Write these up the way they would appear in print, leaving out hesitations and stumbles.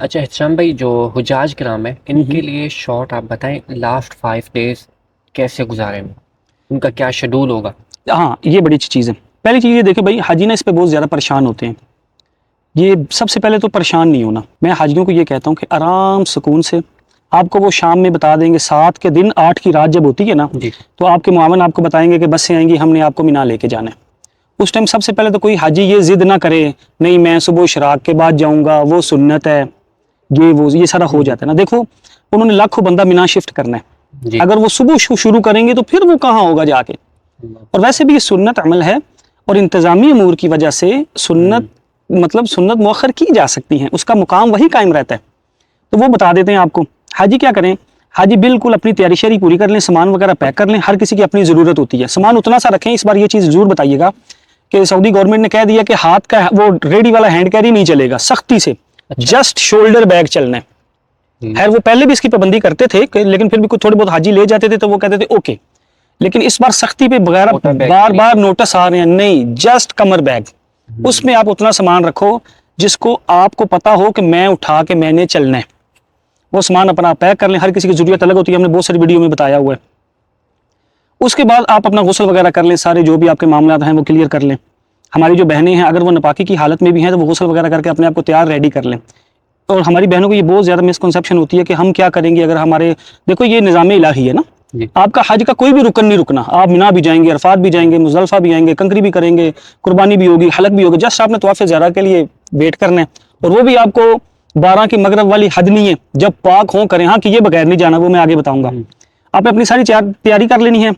اچھا احتشام بھائی، جو حجاج کرام ہے ان کے لیے شارٹ آپ بتائیں، لاسٹ 5 days کیسے گزاریں، ان کا کیا شیڈول ہوگا؟ ہاں یہ بڑی اچھی چیز ہے. پہلی چیز یہ دیکھیں بھائی، حاجی نا اس پہ بہت زیادہ پریشان ہوتے ہیں. یہ سب سے پہلے تو پریشان نہیں ہونا. میں حاجیوں کو یہ کہتا ہوں کہ آرام سکون سے، آپ کو وہ شام میں بتا دیں گے 7 کے دن 8 کی رات جب ہوتی ہے نا، جی تو آپ کے معاون آپ کو بتائیں گے کہ بس سے آئیں گی، ہم نے آپ کو مینا لے کے جانا ہے. اس ٹائم سب سے پہلے تو کوئی حاجی یہ ضد نہ کرے نہیں میں صبح اشراق کے بعد جاؤں گا، وہ سنت ہے، یہ سارا ہو جاتا ہے نا. دیکھو انہوں نے لاکھوں بندہ مینا شفٹ کرنا ہے، جی اگر وہ صبح شروع کریں گے تو پھر وہ کہاں ہوگا جا کے. اور ویسے بھی یہ سنت عمل ہے، اور انتظامی امور کی وجہ سے سنت مؤخر کی جا سکتی ہیں، اس کا مقام وہی قائم رہتا ہے. تو وہ بتا دیتے ہیں آپ کو. حاجی کیا کریں، حاجی بالکل اپنی تیاری شیاری پوری کر لیں، سامان وغیرہ پیک کر لیں. ہر کسی کی اپنی ضرورت ہوتی ہے، سامان اتنا سا رکھیں. اس بار یہ چیز ضرور بتائیے گا کہ سعودی گورنمنٹ نے کہہ دیا کہ ہاتھ کا وہ ریڈی والا ہینڈ کیری نہیں چلے گا، سختی سے اچھا جسٹ شولڈر بیگ چلنا ہے. خیر وہ پہلے بھی اس کی پابندی کرتے تھے لیکن پھر بھی کچھ تھوڑے بہت حاجی لے جاتے تھے تو وہ کہتے تھے اوکے. لیکن اس بار سختی پہ بغیر موٹا بیگ بار نہیں. بار نوٹس آ رہے ہیں، نہیں جسٹ کمر بیگ. اس میں آپ اتنا سامان رکھو جس کو آپ کو پتا ہو کہ میں اٹھا کے میں نے چلنا ہے. وہ سامان اپنا پیک کر لیں. ہر کسی کی ضرورت الگ ہوتی ہے، ہم نے بہت ساری ویڈیو میں بتایا ہوا ہے. اس کے بعد آپ اپنا غسل وغیرہ کر لیں، سارے جو بھی آپ کے معاملات ہیں وہ کلیئر کر لیں. ہماری جو بہنیں ہیں اگر وہ نپاکی کی حالت میں بھی ہیں تو وہ غسل وغیرہ کر کے اپنے آپ کو تیار ریڈی کر لیں. اور ہماری بہنوں کو یہ بہت زیادہ مسکنسیپشن ہوتی ہے کہ ہم کیا کریں گے اگر ہمارے، دیکھو یہ نظام الہی ہے نا، جی آپ کا حج کا کوئی بھی رکن نہیں رکنا. آپ مینا بھی جائیں گے، عرفات بھی جائیں گے، مزدلفہ بھی جائیں گے، کنکری بھی کریں گے، قربانی بھی ہوگی، حلق بھی ہوگی. جسٹ آپ نے طواف زیارہ کے لیے ویٹ کرنا ہے. اور وہ بھی آپ کو 12 کی مغرب والی حد نہیں ہے، جب پاک ہوں کریں. ہاں کہ یہ بغیر نہیں جانا، وہ میں آگے بتاؤں گا. آپ نے اپنی ساری تیاری کر لینی ہے.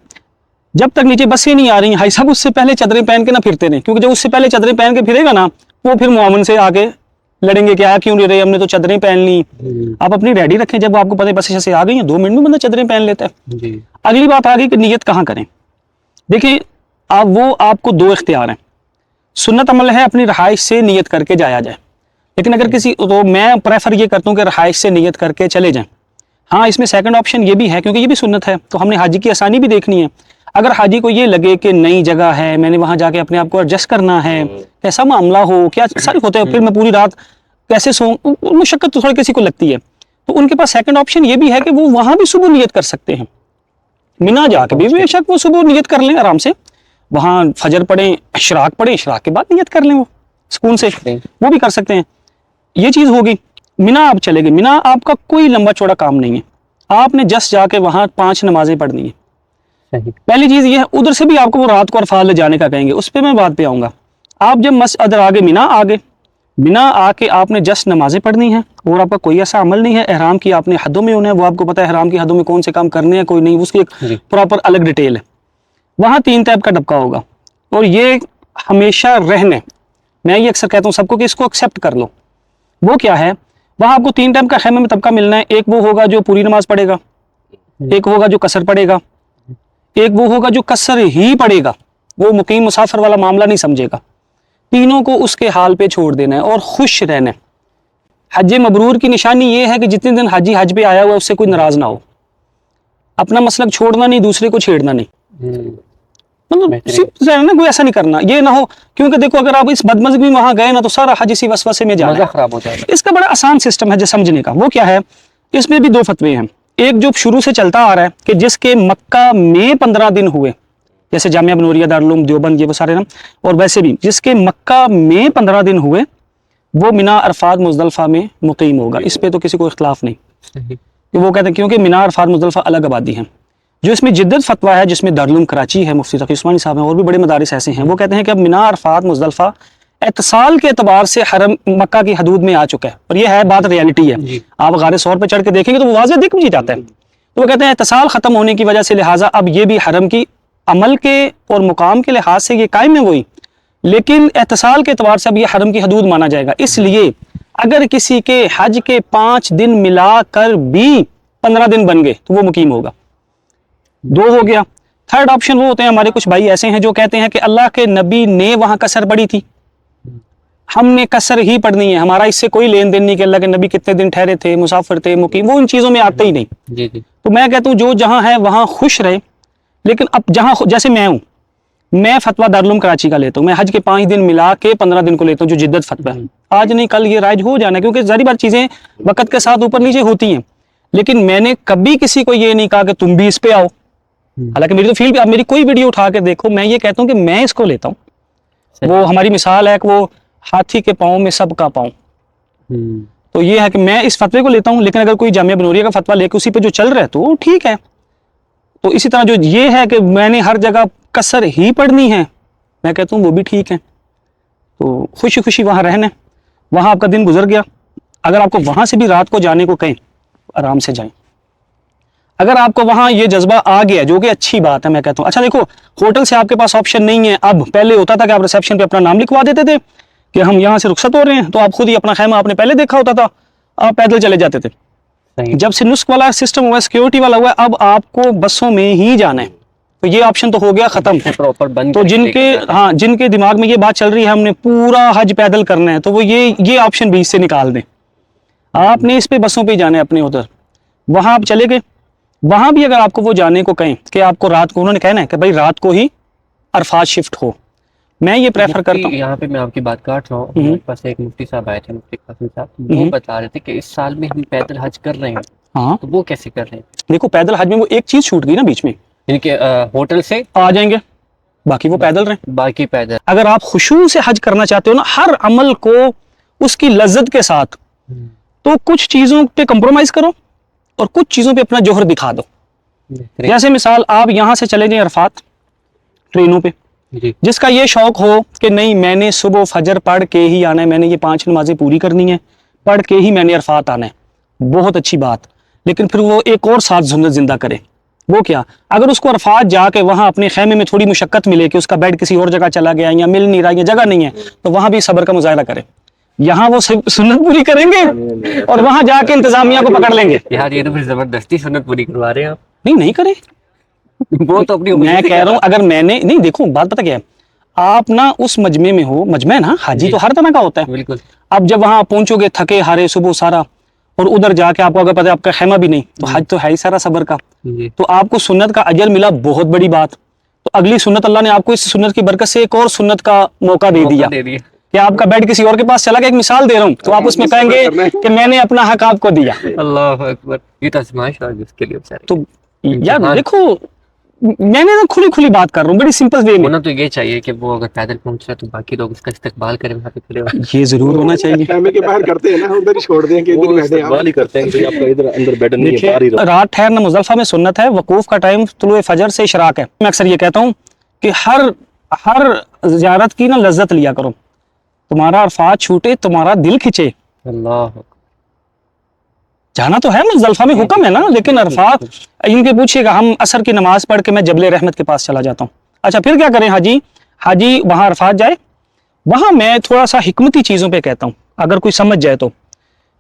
جب تک نیچے بسیں نہیں آ رہی ہیں حاجی صاحب اس سے پہلے چادریں پہن کے نہ پھرتے رہیں، کیونکہ جب اس سے پہلے چادریں پہن کے پھرے گا نا وہ پھر معاون سے آگے لڑیں گے کہ آیا کیوں نہیں رہے، ہم نے تو چادریں پہن لی. آپ اپنی ریڈی رکھیں. جب آپ کو پتہ ہے بسیں سے آ گئی ہیں 2 منٹ میں بندہ چادریں پہن لیتا ہے. جی اگلی بات آ گئی کہ نیت کہاں کریں. دیکھیں آپ کو 2 اختیار ہیں. سنت عمل ہے اپنی رہائش سے نیت کر کے جایا جائے، لیکن اگر کسی تو میں پریفر یہ کرتا ہوں کہ رہائش سے نیت کر کے چلے جائیں. ہاں اس میں سیکنڈ آپشن یہ بھی ہے کیونکہ یہ بھی سنت ہے، تو ہم نے حاجی کی آسانی بھی دیکھنی ہے. اگر حاجی کو یہ لگے کہ نئی جگہ ہے، میں نے وہاں جا کے اپنے آپ کو ایڈجسٹ کرنا ہے، کیسا معاملہ ہو، کیا سارے ہوتے ہیں، پھر میں پوری رات کیسے سوں، مشقت تو تھوڑی کسی کو لگتی ہے. تو ان کے پاس سیکنڈ آپشن یہ بھی ہے کہ وہ وہاں بھی صبح نیت کر سکتے ہیں. مینا جا کے بھی بے شک وہ صبح نیت کر لیں آرام سے، وہاں فجر پڑھیں، اشراق پڑھیں، اشراق کے بعد نیت کر لیں وہ سکون سے، وہ بھی کر سکتے ہیں. یہ چیز ہوگی. مینا آپ چلے گئے، مینا آپ کا کوئی لمبا چوڑا کام نہیں ہے. آپ نے جسٹ جا کے وہاں 5 نمازیں پڑھنی ہیں. صحیح. پہلی چیز یہ ہے، ادھر سے بھی آپ کو وہ رات کو عرفات لے جانے کا کہیں گے، اس پہ میں بات پہ آؤں گا. آپ جب ادھر آگے مینا آگے، مینا آ کے آپ نے جسٹ نمازیں پڑھنی ہیں اور آپ کا کوئی ایسا عمل نہیں ہے. احرام کی آپ نے حدوں میں ہونا ہے، وہ آپ کو پتہ ہے احرام کی حدوں میں کون سے کام کرنے ہیں، کوئی نہیں، اس کی ایک جی پراپر الگ ڈیٹیل ہے. وہاں 3 ٹائپ کا ڈبکا ہوگا اور یہ ہمیشہ رہنے، میں یہ اکثر کہتا ہوں سب کو کہ اس کو ایکسیپٹ کر لو. وہ کیا ہے، وہاں آپ کو 3 ٹائم کا خیمے میں طبقہ ملنا ہے. ایک وہ ہوگا جو پوری نماز پڑھے گا، ایک ہوگا جو قصر پڑھے گا، ایک وہ ہوگا جو قصر ہی پڑھے گا، وہ مقیم مسافر والا معاملہ نہیں سمجھے گا. تینوں کو اس کے حال پہ چھوڑ دینا ہے اور خوش رہنا ہے. حج مبرور کی نشانی یہ ہے کہ جتنے دن حاجی حج پہ آیا ہوا ہے اس سے کوئی ناراض نہ ہو. اپنا مسلک چھوڑنا نہیں، دوسرے کو چھیڑنا نہیں. کوئی ایسا نہیں کرنا، یہ نہ ہو کیونکہ دیکھو اگر آپ اس بدمزگی میں وہاں گئے نا تو سارا حج اسی وسوسے میں جانا مزہ ہے. خراب ہو جائے گا. اس کا بڑا آسان سسٹم ہے جو سمجھنے کا. وہ کیا ہے، اس میں بھی 2 فتوے ہیں. ایک جو شروع سے چلتا آ رہا ہے کہ جس کے مکہ میں 15 دن ہوئے، جیسے جامعہ بنوریہ، دارالعلوم دیوبند، یہ وہ سارے نام، اور ویسے بھی جس کے مکہ میں 15 دن ہوئے وہ مینا عرفات مزدلفہ میں مقیم ہوگا. اس پہ تو کسی کو اختلاف نہیں کہ وہ کہتے ہیں، کیونکہ مینا عرفات مزدلفہ الگ آبادی ہیں. جو اس میں جدت فتویٰ ہے جس میں دارالعلوم کراچی ہے، مفتی تقی عثمانی صاحب ہیں، اور بھی بڑے مدارس ایسے ہیں، وہ کہتے ہیں کہ اب مینا عرفات مزدلفہ اتصال کے اعتبار سے حرم مکہ کی حدود میں آ چکا ہے. اور یہ ہے بات ریالٹی ہے. آپ غار ثور پہ چڑھ کے دیکھیں گے تو وہ واضح دکھ بھی جاتا ہے. تو وہ کہتے ہیں اتصال ختم ہونے کی وجہ سے لہٰذا اب یہ بھی حرم کی عمل کے اور مقام کے لحاظ سے یہ قائم ہے وہی، لیکن اتصال کے اعتبار سے اب یہ حرم کی حدود مانا جائے گا. اس لیے اگر کسی کے حج کے 5 دن ملا کر بھی 15 دن بن گئے تو وہ مقیم ہوگا. 2 ہو گیا. تھرڈ آپشن وہ ہوتے ہیں ہمارے کچھ بھائی ایسے ہیں جو کہتے ہیں کہ اللہ کے نبی نے وہاں قصر پڑھی تھی، ہم نے قصر ہی پڑھنی ہے، ہمارا اس سے کوئی لین دین نہیں کہ اللہ کے نبی کتنے دن ٹھہرے تھے، مسافر تھے، مقیم، وہ ان چیزوں میں آتے ہی نہیں. تو میں کہتا ہوں جو جہاں ہے وہاں خوش رہے. لیکن اب جہاں جیسے میں ہوں، मैं फतवा दारुल कराची का लेता हूँ, मैं हज के 5 दिन मिला के 15 दिन को लेता हूँ, जो जिद्दत फतवा है। आज नहीं कल ये राइज हो जाना है, क्योंकि सारी बार चीजें वक्त के साथ ऊपर नीचे होती हैं। लेकिन मैंने कभी किसी को ये नहीं कहा कि तुम भी इस पे आओ। हालांकि मेरी तो फील्ड, आप मेरी कोई वीडियो उठा के देखो, मैं ये कहता हूँ कि मैं इसको लेता हूँ। वो हमारी मिसाल है कि वो हाथी के पाँव में सबका पाँव। तो ये है कि मैं इस फतवे को लेता हूँ, लेकिन अगर कोई जामिया बनूरिया का फतवा लेके उसी पे जो चल रहा है तो ठीक है। तो इसी तरह जो ये है कि मैंने हर जगह कसर ही पढ़नी है, मैं कहता हूँ वो भी ठीक है। तो खुशी खुशी वहाँ रहना, वहाँ आपका दिन गुजर गया। अगर आपको वहाँ से भी रात को जाने को कहें, आराम से जाएं। अगर आपको वहाँ ये जज्बा आ गया, जो कि अच्छी बात है, मैं कहता हूँ। अच्छा देखो, होटल से आपके पास ऑप्शन नहीं है। अब पहले होता था कि आप रिसेप्शन पे अपना नाम लिखवा देते थे कि हम यहाँ से रुखसत हो रहे हैं, तो आप खुद ही अपना खैमा आपने पहले देखा होता था, आप पैदल चले जाते थे। जब से नुस्ख वाला सिस्टम हुआ, सिक्योरिटी वाला हुआ, अब आपको बसों में ही जाना है, तो ये ऑप्शन तो हो गया खत्म। प्रॉपर बंद। तो जिनके दिमाग में ये बात चल रही है हमने पूरा हज पैदल करना है, तो वो ये ऑप्शन बीच से निकाल दें। आपने इस पे बसों पे जाना है अपने उधर, वहां आप चले गए। वहां भी अगर आपको वो जाने को कहें कि आपको रात को, उन्होंने कहना है कि भाई रात को ही अरफात शिफ्ट हो, मैं ये प्रेफर करता हूँ। यहाँ पे मैं आपकी बात काट रहा हूँ। हमारे पास एक मुफ्ती साहब आए थे, मुफ्ती कासिम साहब, वो बता रहे थे कि इस साल में हम पैदल हज कर रहे हैं। हाँ, तो वो कैसे कर रहे हैं? देखो पैदल हज में वो एक चीज छूट गई ना बीच में, इनके होटल से आ जाएंगे, बाकी वो पैदल रहे। बाकी पैदल। अगर आप खुशू से हज करना चाहते हो ना, हर अमल को उसकी लज्जत के साथ, तो कुछ चीजों पे कंप्रोमाइज करो और कुछ चीजों पे अपना जोहर दिखा दो। जैसे मिसाल, आप यहां से चले जाएं अरफात ट्रेनों पे, जिसका ये शौक हो कि नहीं मैंने सुबह फजर पढ़ के ही आना है, मैंने ये 5 नमाजें पूरी करनी है, पढ़ के ही मैंने अरफात आना है, बहुत अच्छी बात। लेकिन फिर वो एक और साथ सुन्नत जिंदा करे। वो क्या, अगर उसको अरफात जाके वहां अपने खेमे में थोड़ी मुशक्कत मिले कि उसका बेड किसी और जगह चला गया या मिल नहीं रहा या जगह नहीं है, तो वहां भी सब्र का मुजाहरा करे। यहाँ वो सुन्नत पूरी करेंगे और वहां जाके इंतजामिया को पकड़ लेंगे। यार ये तो फिर जबरदस्ती सुन्नत पूरी करवा रहे हैं आप। नहीं करे वो तो अपनी मैं कह रहा हूँ, अगर मैंने नहीं, देखो बात पता क्या है, आप ना उस मजमे में हो, मजमे ना हाजी तो हर तरह का होता है। बिल्कुल। अब जब वहां पहुंचोगे थके हारे सुबह सारा, और उधर जाके आपको अगर पता है आपका खेमा भी नहीं, तो हज तो है ही सारा सब्र का, तो आपको सुन्नत का अजर मिला, बहुत बड़ी बात। तो अगली सुन्नत अल्लाह ने आपको इस सुन्नत की बरकत से एक और सुन्नत का मौका दे दिया कि आपका बेड किसी और के पास चला गया। एक मिसाल दे रहा हूँ, तो आप उसमें कहेंगे कि मैंने अपना हक आपको दिया। अल्लाह अकबर, ये तो आजमाइश है जिसके लिए बेचारे। तो यार देखो, मैंने ना खुली खुली बात कर रहा हूँ, बड़ी सिंपल वे में। होना तो ये चाहिए कि वो अगर पैदल पहुंच रहा है तो बाकी लोग उसका इस्तकबाल करें, वहाँ पे खड़े हो। ये जरूर होना चाहिए। खेमे के बाहर करते हैं ना, उधर ही छोड़ दें कि इधर बैठे, आप ही करते हैं कि आपका इधर अंदर बेड नहीं है, बाहर ही रहो। रात ठहरना मुज़दलिफा में सुन्नत है। वकूफ का टाइम तुलुए फजर से इशराक है। मैं अक्सर ये कहता हूँ कि हर ज़ियारत की ना लज्जत लिया करो। तुम्हारा अरफात छूटे, तुम्हारा दिल खिंचे, अल्लाह जाना तो है मुज़दलिफा में, हुक्म है ना। लेकिन अरफात, इनके पूछिएगा, हम असर की नमाज पढ़ के मैं जबल रहमत के पास चला जाता हूँ। अच्छा फिर क्या करें हाजी वहाँ अरफात जाए। वहाँ मैं थोड़ा सा हिकमती चीज़ों पे कहता हूँ, अगर कोई समझ जाए तो।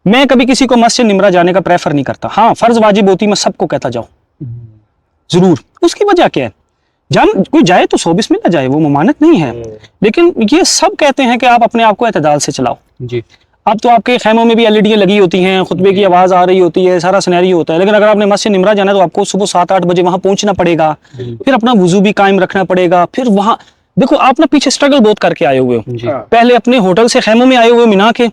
मैं कभी किसी को मस्जिद निमरा जाने का प्रेफर नहीं करता। हाँ, फर्ज वाजिब होती, मैं सबको कहता जाओ जरूर। उसकी वजह क्या है, कोई जाए तो 100 बिस्मिल्लाह जाए, वो ममानत नहीं है। लेकिन ये सब कहते हैं कि आप अपने आप को एतदाल से चलाओ जी। अब तो आपके खैमों में भी एलईडी लगी होती हैं, खुतबे की आवाज़ आ रही होती है, सारा सिनेरियो होता है। लेकिन अगर आपने मस्जिद निमरा जाना है तो आपको सुबह 7-8 बजे वहाँ पहुँचना पड़ेगा, फिर अपना वुजू भी कायम रखना पड़ेगा। फिर वहाँ देखो, आप ना पीछे स्ट्रगल बहुत करके आए हुए हो। पहले अपने होटल से खैमों में आए हुए मिना के,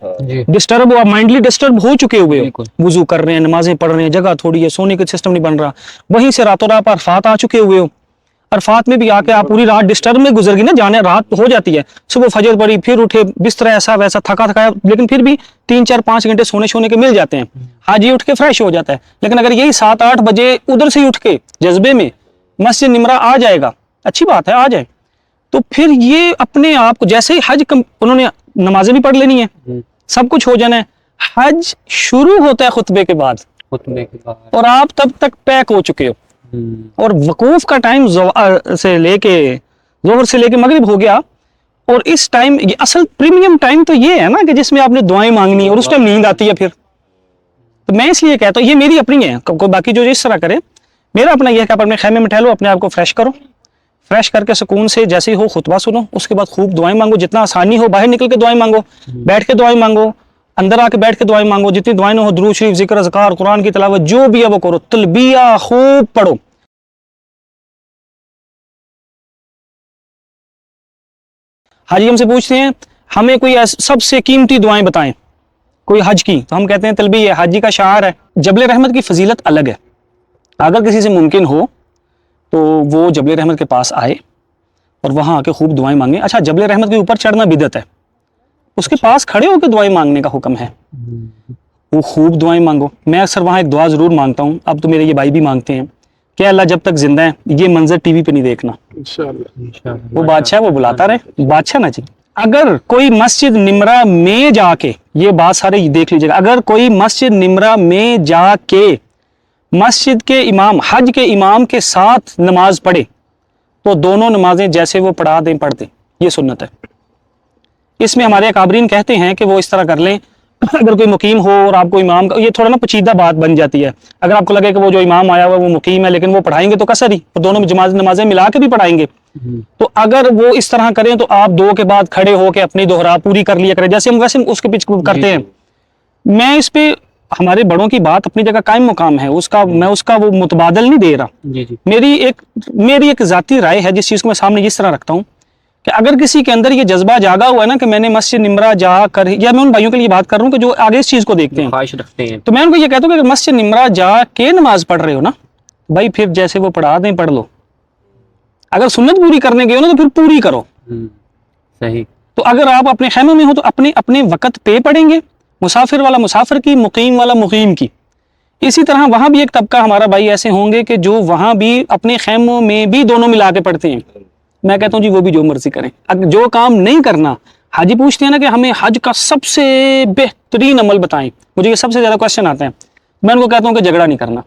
डिस्टर्ब हो, माइंडली डिस्टर्ब हो चुके हुए हो, वुजू कर रहे हैं, नमाजें पढ़ रहे हैं, जगह थोड़ी है, सोने का सिस्टम नहीं बन रहा। वहीं से रातों रात अरफात आ चुके हुए हो। अरफात में भी आके आप पूरी रात डिस्टर्ब में गुजर गई ना, जाने रात हो जाती है, सुबह फजर पड़ी, फिर उठे, बिस्तर ऐसा वैसा थका थकाया, लेकिन फिर भी 3-4-5 घंटे सोने के मिल जाते हैं। हाजी उठ के फ्रेश हो जाता है। लेकिन अगर यही 7-8 बजे उधर से उठ के जज्बे में मस्जिद निमरा आ जाएगा, अच्छी बात है, आ जाए, तो फिर ये अपने आप को जैसे ही उन्होंने नमाजें भी पढ़ लेनी है, सब कुछ हो जाना है। हज शुरू होता है खुतबे के बाद, और आप तब तक पैक हो चुके हो। और वकूफ का टाइम जोहर से लेके मगरिब हो गया। और इस टाइम असल प्रीमियम टाइम तो ये है ना कि जिसमें आपने दुआएं मांगनी है, और उस टाइम नींद आती है। फिर तो मैं इसलिए कहता हूँ, ये मेरी अपनी है, कोई बाकी जो इस तरह करे, मेरा अपना यह है कि आप अपने खेमे में ठहरो, अपने आप को फ्रेश करो, फ्रेश करके सुकून से जैसे ही हो खुतबा सुनो, उसके बाद खूब दुआएं मांगो, जितना आसानी हो बाहर निकल के दुआएं मांगो, बैठ के दुआएं मांगो, अंदर आके बैठ के दुआएं मांगो, जितनी दुआएं हो, दुरूद शरीफ, जिक्र, अज़कार, कुरान की तिलावत, जो भी है वो करो, तलबिया खूब पढ़ो। हाजी हमसे पूछते हैं हमें कोई सबसे कीमती दुआएं बताएं कोई हज की, तो हम कहते हैं तलबी है, हाजी का शार है। जबल रहमत की फजीलत अलग है। अगर किसी से मुमकिन हो तो वो जबल रहमत के पास आए और वहाँ आके खूब दुआएं मांगे। अच्छा, जबल रहमत के ऊपर चढ़ना बिदअत है, उसके पास खड़े होकर दुआएं मांगने का हुक्म है। वो खूब दुआएं मांगो। मैं अक्सर वहाँ एक दुआ ज़रूर मांगता हूँ, अब तो मेरे ये भाई भी मांगते हैं कि अल्लाह जब तक जिंदा है ये मंजर टीवी पे नहीं देखना। इंशाअल्लाह। वो बादशाह वो बुलाता रहे, बादशाह ना जी। अगर कोई मस्जिद निमरा में जाके, ये बात सारे देख लीजिएगा, अगर कोई मस्जिद निमरा में जाके मस्जिद के इमाम, हज के इमाम के साथ नमाज पढ़े तो दोनों नमाजें जैसे वो पढ़ा दें पढ़ दें, ये सुन्नत है। इसमें हमारे अकाबरीन कहते हैं कि वो इस तरह कर लें, अगर कोई मुकीम हो और आपको इमाम का, ये थोड़ा ना पेचीदा बात बन जाती है। अगर आपको लगे कि वो जो इमाम आया हुआ वो मुकीम है लेकिन वो पढ़ाएंगे तो कसर ही, और दोनों नमाजें मिला के भी पढ़ाएंगे, तो अगर वो इस तरह करें तो आप दो के बाद खड़े होकर अपनी दोहरा पूरी कर लिया करें, जैसे हम वैसे उसके पीछे करते हैं। मैं इस पे, हमारे बड़ों की बात अपनी जगह कायम मुकाम है, उसका मैं उसका वो मुतबादल नहीं दे रहा। जी जी। मेरी एक जाती राय है जिस चीज़ को मैं सामने इस तरह रखता हूँ कि अगर किसी के अंदर ये जज्बा जागा हुआ है ना कि मैंने मस्जिद निमरा जा कर, या मैं उन भाइयों के लिए बात कर रहा हूँ कि जो आगे इस चीज़ को देखते हैं, ख्वाहिश रखते हैं, तो मैं उनको ये कहता हूँ कि अगर मस्जिद निमरा जा के नमाज पढ़ रहे हो ना भाई, फिर जैसे वो पढ़ा दें पढ़ लो। अगर सुन्नत पूरी करने गए हो ना तो फिर पूरी करो। सही। तो अगर आप अपने खैमों में हो तो अपने अपने वक़्त पे पढ़ेंगे, मुसाफिर वाला मुसाफिर की, मुकीम वाला मुकीम की। इसी तरह वहाँ भी एक तबका हमारा भाई ऐसे होंगे कि जो वहाँ भी अपने खैमों में भी दोनों मिला के पढ़ते हैं। मैं कहता हूँ जी वो भी जो मर्जी करें, अगर जो काम नहीं करना, हाजी पूछते हैं ना कि हमें हज का सबसे बेहतरीन अमल बताएं, मुझे ये सबसे ज़्यादा क्वेश्चन आते हैं। मैं उनको कहता हूँ कि झगड़ा नहीं करना,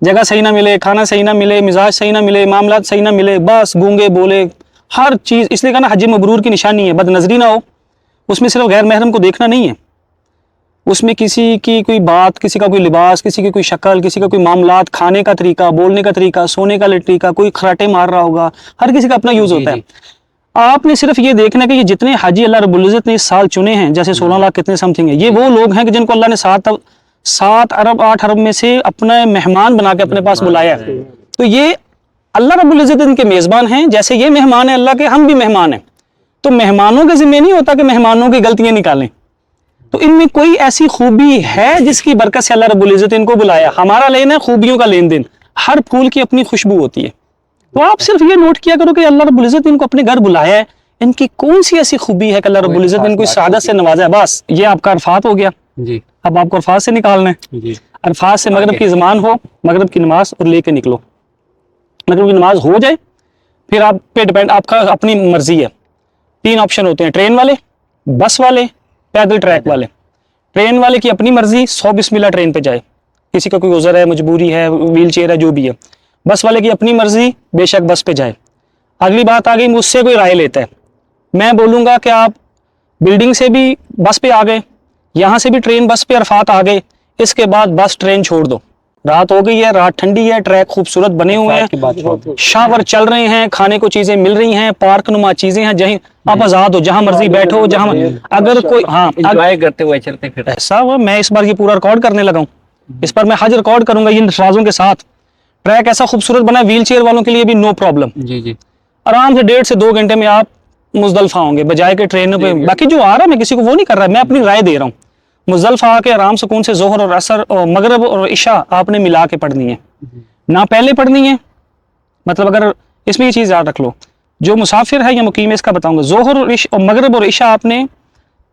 जगह सही ना मिले, खाना सही ना मिले, मिजाज सही ना मिले, मामलात सही ना मिले, बस गूंगे बोले हर चीज़। इसलिए कहा ना हज मबरूर की निशानी है बदनजरी ना हो, उसमें सिर्फ गैर महरम को देखना नहीं है, उसमें किसी की कोई बात, किसी का कोई लिबास, किसी की कोई शक्ल, किसी का कोई मामलात, खाने का तरीका, बोलने का तरीका, सोने का तरीका, कोई खराटे मार रहा होगा, हर किसी का अपना यूज़ होता है। आपने सिर्फ ये देखना है कि ये जितने हाजी अल्लाह रब्बुल इज़्ज़त ने इस साल चुने हैं, जैसे 16 लाख कितने समथिंग है, ये वो लोग हैं कि जिनको अल्लाह ने 7 अरब 8 अरब में से अपना मेहमान बना के अपने पास बुलाया है। तो ये अल्लाह रब्बुल इज़्ज़त इनके मेज़बान हैं, जैसे ये मेहमान है अल्लाह के, हम भी मेहमान हैं। तो मेहमानों के ज़िम्मे नहीं होता कि मेहमानों की गलतियाँ निकालें, तो इनमें कोई ऐसी खूबी है जिसकी बरकत से अल्लाह रब्बुल इज़्ज़त इनको बुलाया। हमारा लेना है खूबियों का लेन देन, हर फूल की अपनी खुशबू होती है। तो आप सिर्फ ये नोट किया करो कि अल्लाह रब्बुल इज़्ज़त इनको अपने घर बुलाया है, इनकी कौन सी ऐसी खूबी है कि अल्लाह रब्बुल इज़्ज़त इनको इस सआदत से नवाजा है। बस ये आपका अरफात हो गया जी। अब आपको अरफात से निकालना है। जी। अरफात से मगरब की ज़मान हो, मगरब की नमाज और लेके निकलो। मगरब की नमाज हो जाए फिर आप पे डिपेंड, आपका अपनी मर्जी है। 3 ऑप्शन होते हैं, ट्रेन वाले, बस वाले, पैदल ट्रैक वाले। ट्रेन वाले की अपनी मर्जी, 100 बिस्मिल्लाह ट्रेन पे जाए, किसी का कोई उज़र है, मजबूरी है, व्हील चेयर है, जो भी है। बस वाले की अपनी मर्जी, बेशक बस पे जाए। अगली बात आ गई, मुझसे कोई राय लेता है, मैं बोलूँगा कि आप बिल्डिंग से भी बस पे आ गए, यहाँ से भी ट्रेन बस पे अरफात आ गए, इसके बाद बस ट्रेन छोड़ दो। रात हो गई है, रात ठंडी है, ट्रैक खूबसूरत बने हुए हैं, शावर चल रहे हैं, खाने को चीज़ें मिल रही हैं, पार्क नुमा चीज़ें हैं, जहीं आप आज़ाद हो, जहाँ मर्जी बैठो, जहाँ अगर कोई, हाँ एंजॉय करते हुए चलते फिर। ऐसा हुआ, मैं इस बार ये पूरा रिकॉर्ड करने लगा हूँ, इस पर मैं हज रिकॉर्ड करूंगा इन राजों के साथ। ट्रैक ऐसा खूबसूरत बना, व्हील चेयर वालों के लिए भी नो प्रॉब्लम, जी जी। आराम से 1.5 से 2 घंटे में आप मुजदलफा होंगे, बजाय के ट्रेनों पे। बाकी जो आ रहा है मैं किसी को वो नहीं कर रहा, मैं अपनी राय दे रहा हूँ। मुजदलफा आके आराम सुकून से जोहर और असर और मगरब और इशा आपने मिला के पढ़नी है, ना पहले पढ़नी है। मतलब अगर इसमें ये चीज़ याद रख लो, जो मुसाफिर है या मुकीम है इसका बताऊंगा, जोहर और मगरब और इशा आपने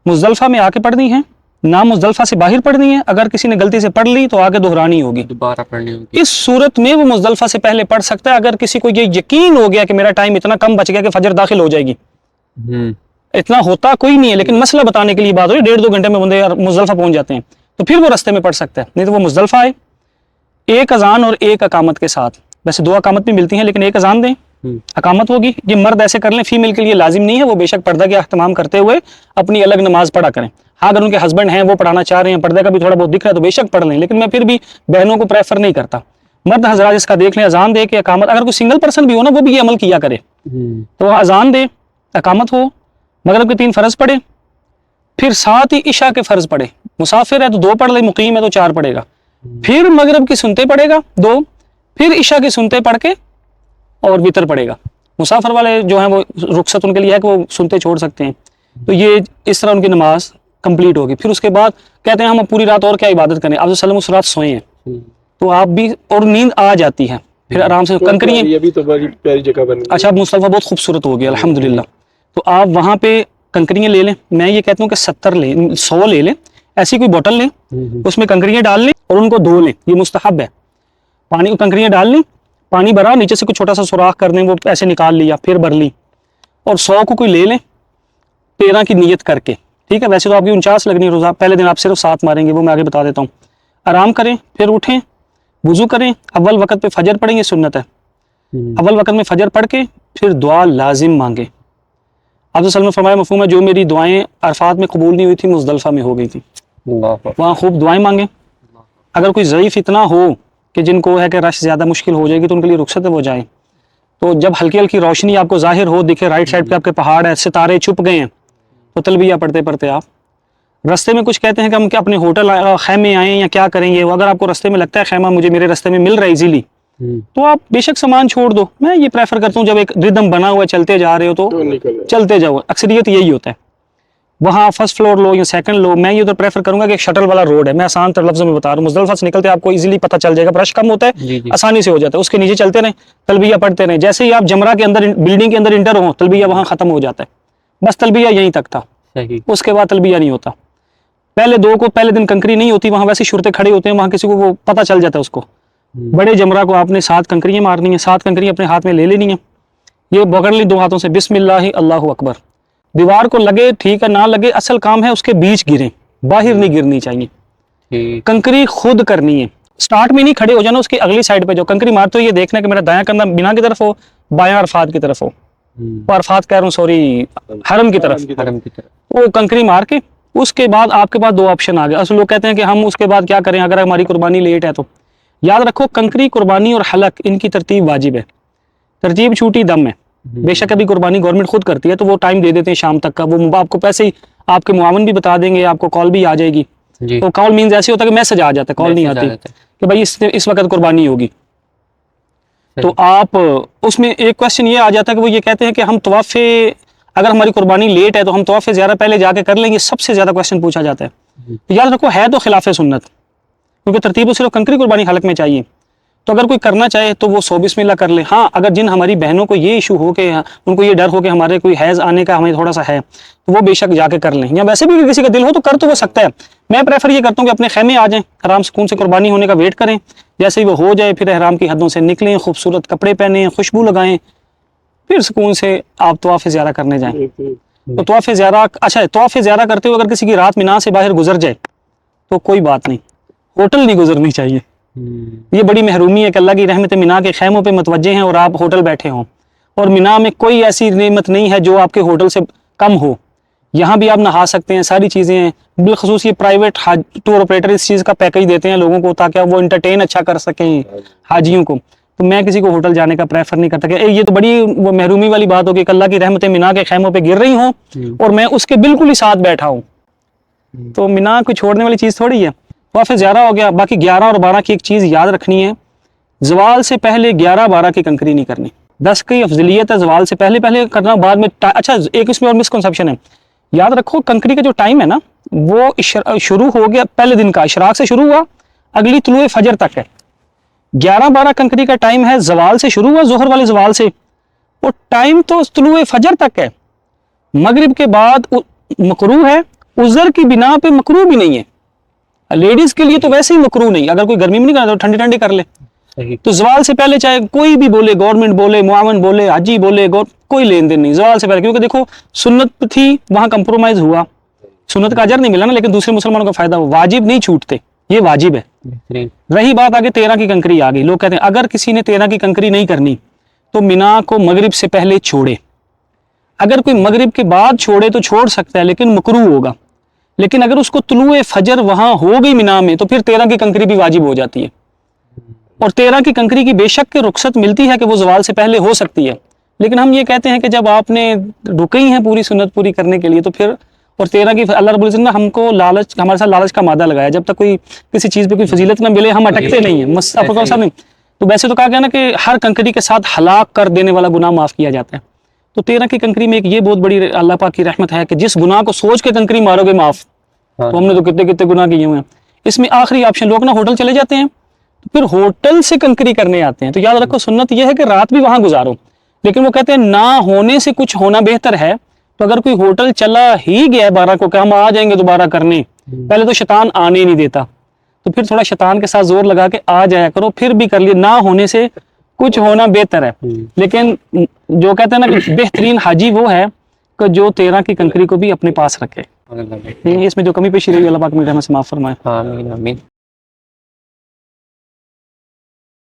मुजदलफा में आके पढ़नी है, ना मुजदलफा से बाहर पढ़नी है। अगर किसी ने गलती से पढ़ ली तो आगे दोहरानी होगी, दोबारा पढ़नी होगी। इस सूरत में वो मुजदलफा से पहले पढ़ सकता है। अगर किसी को ये यकीन हो गया कि मेरा टाइम इतना कम बच गया कि फजर दाखिल हो जाएगी, इतना होता कोई नहीं है, लेकिन मसला बताने के लिए बात हो रही, 1.5-2 घंटे में बंदे मुजदलफा पहुंच जाते हैं, तो फिर वो रास्ते में पढ़ सकता है। नहीं तो वो मुजदलफा आए, एक अजान और एक अकामत के साथ, वैसे 2 अकामत भी मिलती हैं लेकिन एक अजान दें, अकामत होगी। ये मर्द ऐसे कर लें, फीमेल के लिए लाजिम नहीं है, वो बेशक पर्दा का अहतमाम करते हुए अपनी अलग नमाज पढ़ा करें। हाँ, अगर उनके हस्बैंड हैं, वो पढ़ाना चाह रहे हैं, पर्दे का भी थोड़ा बहुत दिख रहा है तो बेशक पढ़ लें, लेकिन मैं फिर भी बहनों को प्रेफर नहीं करता। मर्द हजरात इसका देख लें, अजान दे के अकामत, अगर कोई सिंगल पर्सन भी हो ना वो भी ये अमल किया करे, तो अजान दे, अकामत हो, मगरब के 3 फ़र्ज पढ़े, फिर साथ ही इशा के फ़र्ज पढ़े। मुसाफिर है तो 2 पढ़ ले, मुकीम है तो 4 पढ़ेगा, फिर मगरब की सुनते पढ़ेगा 2, फिर इशा की सुनते पढ़ के और वितर पढ़ेगा। मुसाफिर वाले जो हैं वो रुखसत उनके लिए है कि वो सुनते छोड़ सकते हैं। तो ये इस तरह उनकी नमाज कंप्लीट होगी। फिर उसके बाद कहते हैं हम पूरी रात और क्या इबादत करें, आप सल्लम उस रात सोए हैं तो आप भी, और नींद आ जाती है, फिर आराम से कंकरियाँ, ये भी तो बड़ी प्यारी जगह बनी। अच्छा मुस्तफ़ा बहुत खूबसूरत हो गया अल्हम्दुलिल्लाह। तो आप वहाँ पे कंकरियाँ ले लें, मैं ये कहता हूँ कि 70 लें, 100 ले लें, ऐसी कोई बोतल लें, उसमें कंकरियाँ डाल लें और उनको धो लें, ये मुस्तहब है। पानी कंकरियाँ डाल लें, पानी भरा, नीचे से कुछ छोटा सा सुराख कर दें, वो ऐसे निकाल लिया, फिर भर ली, और 100 को कोई ले लें 13 की नीयत करके, ठीक है। वैसे तो आपकी 49 लगनी है रोज़ा, पहले दिन आप सिर्फ 7 मारेंगे, वो मैं आगे बता देता हूँ। आराम करें, फिर उठें, वुज़ू करें, अव्वल वक़्त पे फजर पढ़ें, ये सुन्नत है। अव्वल वक़्त में फजर पढ़ के फिर दुआ लाजिम मांगे। आप सल्लल्लाहु फरमाया मफ़हूम है, जो मेरी दुआएं अरफात में कबूल नहीं हुई थी मुज़दलिफ़ा में हो गई थी, वहाँ खूब दुआएं मांगे। अगर कोई ज़ईफ़ इतना हो कि जिनको है कि रश ज़्यादा मुश्किल हो जाएगी तो उनके लिए रुखसत है वो जाए। तो जब हल्की हल्की रोशनी आपको ज़ाहिर हो, दिखे राइट साइड पे आपके पहाड़ है, सितारे छुप गए हैं, तो तलबिया पढ़ते पढ़ते आप रास्ते में कुछ कहते हैं कि हम क्या अपने होटल खैमे आएँ या क्या करेंगे, वो अगर आपको रास्ते में लगता है खैमा मुझे मेरे रास्ते में मिल रहा है इजीली, तो आप बेशक सामान छोड़ दो। मैं ये प्रेफर करता हूँ जब एक रिदम बना हुआ है, चलते जा रहे हो तो चलते जाओ, अक्सरियत यही होता है। वहाँ फर्स्ट फ्लोर लो या सेकंड लो, मैं ये तो प्रेफर करूंगा कि एक शटल वाला रोड है, मैं आसान तर लफ्ज़ों में बता रहा हूँ, मुज़दलिफ़ा से निकलते आपको इजीली पता चल जाएगा, रश कम होता है, आसानी से हो जाता है, उसके नीचे चलते रहें, तलबिया पढ़ते रहें। जैसे ही आप जमरा के अंदर, बिल्डिंग के अंदर इंटर हो, तलबिया वहाँ ख़त्म हो जाता है, बस तलबिया यहीं तक था, उसके बाद तलबिया नहीं होता। पहले दो को पहले दिन कंकरी नहीं होती, वहाँ वैसे शुरते खड़े होते हैं, वहाँ किसी को वो पता चल जाता है उसको। बड़े जमरा को आपने 7 कंकरियाँ मारनी है, 7 कंकरियाँ अपने हाथ में ले लेनी है, ये पकड़ ली 2 हाथों से, बिस्मिल्लाह अल्लाहु अकबर। दीवार को लगे ठीक है, ना लगे, असल काम है उसके बीच गिरे, बाहर नहीं गिरनी चाहिए। कंकरी खुद करनी है, स्टार्ट में नहीं खड़े हो जाना, उसकी अगली साइड पे जो कंकरी मारते हो ये देखना कि मेरा दायां कंधा मिना की तरफ हो, बायां अरफात की तरफ हो, अरफात कह रहा हूँ सॉरी, हरम की तरफ। वो कंकरी मार के उसके बाद आपके पास 2 ऑप्शन आ गए। असल लोग कहते हैं कि हम उसके बाद क्या करें अगर हमारी कुर्बानी लेट है, तो याद रखो कंकरी, कुर्बानी और हलक, इनकी तरतीब वाजिब है, तरतीब छूटी दम है। बेशक अभी कुर्बानी गवर्नमेंट खुद करती है तो वो टाइम दे देते हैं शाम तक का, वो आपको पैसे ही आपके मुआवन भी बता देंगे, आपको कॉल भी आ जाएगी। तो कॉल मीन्स ऐसे होता है कि मैसेज आ जाता है, कॉल नहीं आती कि भाई इस वक्त कुर्बानी होगी। तो आप उसमें एक क्वेश्चन ये आ जाता है कि वो ये कहते हैं कि हम तवाफ़े, अगर हमारी कुर्बानी लेट है तो हम तवाफ़े ज़्यादा पहले जाके कर लेंगे, सबसे ज़्यादा क्वेश्चन पूछा जाता है। तो याद रखो है तो खिलाफ सुन्नत, क्योंकि तरतीब सिर्फ कंकरी कुर्बानी हलक में चाहिए। तो अगर कोई करना चाहे तो वो 100 बिस्मिल्लाह कर ले। हाँ, अगर जिन हमारी बहनों को ये इशू हो कि उनको ये डर हो कि हमारे कोई हैज़ आने का हमें थोड़ा सा है, तो वो बेशक जाके कर लें, या वैसे भी किसी का दिल हो तो कर तो वो सकता है। मैं प्रेफर ये करता हूँ कि अपने खेमे आ जाएं, आराम सुकून से कुर्बानी होने का वेट करें, जैसे ही वो हो जाए फिर एहराम की हदों से निकलें, खूबसूरत कपड़े पहने, खुशबू लगाएं, फिर सुकून से आप तवाफ़ ज़ियारा करने जाएँ। तो तवाफ़ ज़ियारा, अच्छा तवाफ़ ज़ियारा करते हुए अगर किसी की रात मिना से बाहर गुजर जाए तो कोई बात नहीं, होटल नहीं गुजरनी चाहिए। ये बड़ी महरूमी है कि अल्लाह की रहमत मिना के खैमों पे मतवज्जे हैं और आप होटल बैठे हों, और मिना में कोई ऐसी नेमत नहीं है जो आपके होटल से कम हो। यहाँ भी आप नहा सकते हैं, सारी चीज़ें हैं। बिलखसूस ये प्राइवेट टूर ऑपरेटर इस चीज़ का पैकेज देते हैं लोगों को ताकि वो इंटरटेन अच्छा कर सकें हाजियों को। तो मैं किसी को होटल जाने का प्रेफर नहीं करता कि ये तो बड़ी वो महरूमी वाली बात होगी कि अल्लाह की रहमत मिना के खैमों पे गिर रही हों और मैं उसके बिल्कुल ही साथ बैठा हूँ। तो मिना को छोड़ने वाली चीज़ थोड़ी है। तवाफ़ ज़ियारा हो गया। बाकी 11 और 12 की एक चीज़ याद रखनी है, ज़वाल से पहले 11-12 की कंकरी नहीं करनी। 10 की अफजलियत है, ज़वाल से पहले पहले करना, बाद में अच्छा एक इसमें और मिसकंसेप्शन है, याद रखो कंकरी का जो टाइम है ना वो शुरू हो गया पहले दिन का, इशराक से शुरू हुआ अगली तुलुए फजर तक है। 11-12 कंकरी का टाइम है, ज़वाल से शुरू हुआ, ज़ोहर वाले ज़वाल से, वो टाइम तो तुलुए फजर तक है। मगरिब के बाद मकरूह है, उज़र की बिना पे मकरूह भी नहीं है। लेडीज के लिए तो वैसे ही मकरूह नहीं, अगर कोई गर्मी में नहीं करना तो ठंडी ठंडी कर ले। तो ज़वाल से पहले चाहे कोई भी बोले, गवर्नमेंट बोले, मुआवन बोले, हाजी बोले, कोई लेन देन नहीं ज़वाल से पहले, क्योंकि देखो सुन्नत थी वहां कंप्रोमाइज हुआ, सुन्नत का अजर नहीं मिला ना, लेकिन दूसरे मुसलमानों का फायदा हुआ। वाजिब नहीं छूटते, ये वाजिब है। रही बात आगे 13 की कंकरी आ गई। लोग कहते हैं अगर किसी ने 13 की कंकरी नहीं करनी तो मिना को मगरिब से पहले छोड़े। अगर कोई मगरिब के बाद छोड़े तो छोड़ सकता है, लेकिन मकरूह होगा। लेकिन अगर उसको तुलुए फजर वहां हो गई मिना में तो फिर 13 की कंकरी भी वाजिब हो जाती है। और 13 की कंकरी की बेशक के रुखसत मिलती है कि वो ज़वाल से पहले हो सकती है, लेकिन हम ये कहते हैं कि जब आपने रुके ही हैं पूरी सुन्नत पूरी करने के लिए तो फिर, और 13 की अल्लाह रब्बुल इज़्ज़त ने हमको लालच, हमारे साथ लालच का मादा लगाया, जब तक कोई किसी चीज़ पे कोई फजीलत ना मिले हम अटकते नहीं है। تو ویسے تو کہا گیا نا کہ ہر کنکری کے ساتھ ہلاک کر دینے والا گناہ معاف کیا جاتا ہے. تو 13 کی کنکری میں ایک یہ بہت بڑی اللہ پاک کی رحمت ہے کہ جس گناہ کو سوچ کے کنکری مارو گے معاف. تو ہم نے تو کتنے کتنے گناہ کیے ہوئے ہیں. اس میں آخری آپشن لوگ نا ہوٹل چلے جاتے ہیں تو پھر ہوٹل سے کنکری کرنے آتے ہیں. تو یاد رکھو سنت یہ ہے کہ رات بھی وہاں گزارو, لیکن وہ کہتے ہیں نہ ہونے سے کچھ ہونا بہتر ہے. تو اگر کوئی ہوٹل چلا ہی گیا ہے 12 کو کہ ہم آ جائیں گے دوبارہ کرنے, پہلے تو شیطان آنے ہی نہیں دیتا, تو پھر تھوڑا شیطان کے ساتھ زور لگا کے آ جایا کرو, پھر بھی کر لیے. نہ ہونے سے کچھ ہونا بہتر ہے. لیکن جو کہتے ہیں نا کہ بہترین حاجی وہ ہے کہ جو 13 کی کنکری کو بھی اپنے پاس رکھے. اس میں جو کمی پیشی رہی اللہ پاک میرے ہمیں سے معاف فرمائے. آمین آمین.